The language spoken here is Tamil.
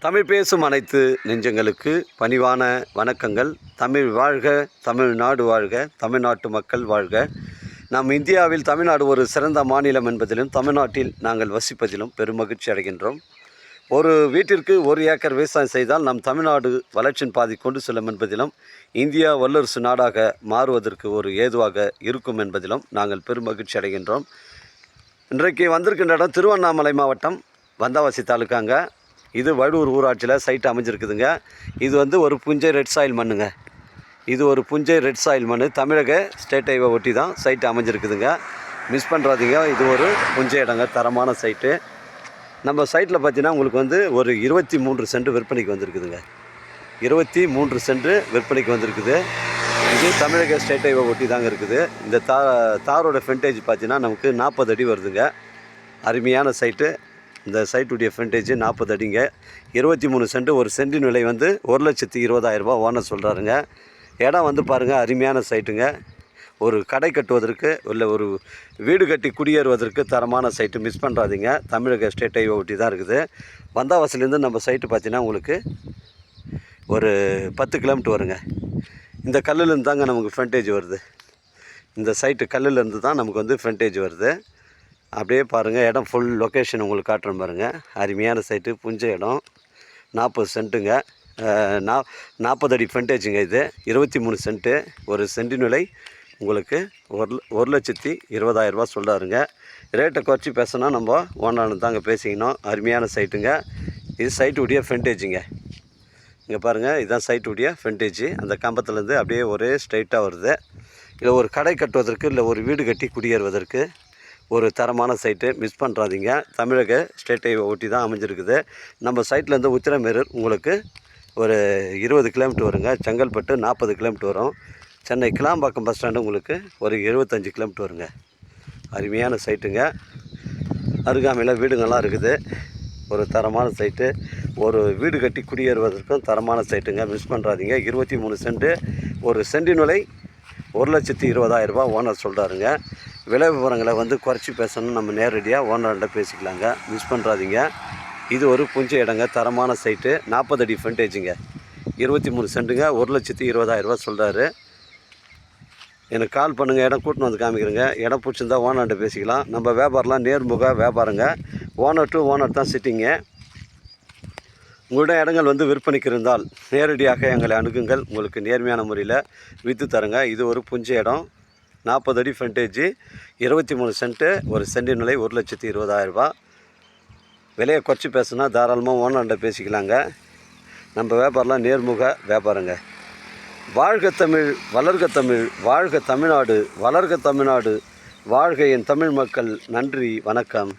தமிழ் பேசும் அனைத்து நெஞ்சங்களுக்கு பணிவான வணக்கங்கள். தமிழ் வாழ்க, தமிழ்நாடு வாழ்க, தமிழ்நாட்டு மக்கள் வாழ்க. நாம் இந்தியாவில் தமிழ்நாடு ஒரு சிறந்த மாநிலம் என்பதிலும் தமிழ்நாட்டில் நாங்கள் வசிப்பதிலும் பெருமகிழ்ச்சி அடைகின்றோம். ஒரு வீட்டிற்கு 1 ஏக்கர் விவசாயம் செய்தால் நம் தமிழ்நாடு வளர்ச்சியின் பாதி கொண்டு செல்லும் என்பதிலும் இந்தியா வல்லரசு நாடாக மாறுவதற்கு ஒரு ஏதுவாக இருக்கும் என்பதிலும் நாங்கள் பெருமகிழ்ச்சி அடைகின்றோம். இன்றைக்கு வந்திருக்கின்ற இடம் திருவண்ணாமலை மாவட்டம் வந்தாவாசி தாலுக்காங்க. இது வடூர் ஊராட்சியில் சைட்டு அமைஞ்சிருக்குதுங்க. இது ஒரு புஞ்சை ரெட் சாயில் மண்ணுங்க. இது ஒரு புஞ்சை ரெட் சாயில் மண். தமிழக ஸ்டேட் ஹைவே ஒட்டி தான் சைட்டு அமைஞ்சிருக்குதுங்க. மிஸ் பண்ணுறாதீங்க. இது ஒரு புஞ்சை இடங்க, தரமான சைட்டு. நம்ம சைட்டில் பார்த்தீங்கன்னா உங்களுக்கு ஒரு 23 சென்ட் விற்பனைக்கு வந்திருக்குதுங்க. 23 சென்ட் விற்பனைக்கு வந்திருக்குது. இது தமிழக ஸ்டேட் ஹைவே ஒட்டி தாங்க இருக்குது. இந்த தாரோட ஃப்ரண்டேஜ் பார்த்தீங்கன்னா நமக்கு 40 அடி வருதுங்க. அருமையான சைட்டு. இந்த சைட்டுடைய ஃப்ரண்டேஜ் 40 அடிங்க. 23 சென்ட். ஒரு சென்டின் விலை 1,20,000 ஓனர் சொல்கிறாருங்க. இடம் பாருங்கள், அருமையான சைட்டுங்க. ஒரு கடை கட்டுவதற்கு இல்லை ஒரு வீடு கட்டி குடியேறுவதற்கு தரமான சைட்டு. மிஸ் பண்ணுறாதீங்க. தமிழக ஸ்டேட் ஹைவே ஒட்டி தான் இருக்குது. வந்தாவாசிலேருந்து நம்ம சைட்டு பார்த்தீங்கன்னா உங்களுக்கு ஒரு 10 கிலோமீட்டர் வருங்க. இந்த கல்லுலேருந்து தாங்க நமக்கு ஃப்ரண்டேஜ் வருது. இந்த சைட்டு கல்லுலேருந்து தான் நமக்கு ஃப்ரண்டேஜ் வருது. அப்படியே பாருங்கள், இடம் ஃபுல் லொக்கேஷன் உங்களுக்கு காட்டுறேன் பாருங்கள். அருமையான சைட்டு, புஞ்ச இடம், 40 சென்ட்டுங்க. 40 அடி ஃப்ரண்டேஜுங்க. இது 23 சென்ட்டு. ஒரு சென்டின் விலை உங்களுக்கு 1,20,000 சொல்கிறாருங்க. ரேட்டை குறைச்சி பேசினா நம்ம ஓனர்னு தாங்க பேசிக்கணும். அருமையான சைட்டுங்க. இது சைட்டுடைய ஃப்ரண்டேஜுங்க. இங்கே பாருங்கள், இதுதான் சைட்டுடைய ஃப்ரண்டேஜ். அந்த கம்பத்துலேருந்து அப்படியே ஒரே ஸ்ட்ரைட்டாக வருது. இல்லை ஒரு கடை கட்டுவதற்கு இல்லை ஒரு வீடு கட்டி குடியேறுவதற்கு ஒரு தரமான சைட்டு. மிஸ் பண்ணுறாதீங்க. தமிழக ஸ்டேட் ஹைவே ஒட்டி தான் அமைஞ்சிருக்குது. நம்ம சைட்லேருந்து உத்திரமேரூர் உங்களுக்கு ஒரு 20 கிலோமீட்டர் வருங்க. செங்கல்பட்டு 40 கிலோமீட்டர் வரும். சென்னை கிளாம்பாக்கம் பஸ் ஸ்டாண்டு உங்களுக்கு ஒரு 75 கிலோமீட்டர் வருங்க. அருமையான சைட்டுங்க. அருகாமையில் வீடுங்கள்லாம் இருக்குது. ஒரு தரமான சைட்டு. ஒரு வீடு கட்டி குடியேறுவதற்கும் தரமான சைட்டுங்க. மிஸ் பண்ணுறாதீங்க. 23 சென்ட்டு. ஒரு சென்டின் விலை 1,20,000 ஓனர் சொல்கிறாருங்க. விலை விவரங்களை குறைச்சி பேசணும். நம்ம நேரடியாக ஓனர்கிட்ட பேசிக்கலாங்க. மிஸ் பண்ணுறாதீங்க. இது ஒரு புஞ்சை இடங்க, தரமான சைட்டு. 40 அடி ஃப்ரண்டேஜுங்க. 23 சென்ட்டுங்க. 1,20,000 சொல்கிறாரு. எனக்கு கால் பண்ணுங்கள். இடம் கூட்டின்னு வந்து காமிக்கிறேங்க. இடம் பிடிச்சிருந்தா ஓனர்கிட்ட பேசிக்கலாம். நம்ம வியாபாரம்லாம் நேர்முக வியாபாரங்க. ஓனர் டு ஓனர் தான் சிட்டிங்க. உங்களிடம் இடங்கள் விற்பனைக்கு இருந்தால் நேரடியாக எங்களை அணுகுங்கள். உங்களுக்கு நேர்மையான முறையில் விற்று தருங்க. இது ஒரு புஞ்சை இடம், 40 அடி ஃப்ரண்டேஜ், 23 சென்ட்டு. ஒரு சென்டின் விலை 1,20,000. விலையை குறைச்சி பேசுனா தாராளமாக ஓனர்கிட்ட பேசிக்கலாங்க. நம்ம வியாபாரம்லாம் நேர்முக வியாபாரங்க. வாழ்க தமிழ், வளர்க தமிழ், வாழ்க தமிழ்நாடு, வளர்க தமிழ்நாடு, வாழ்க என் தமிழ் மக்கள். நன்றி, வணக்கம்.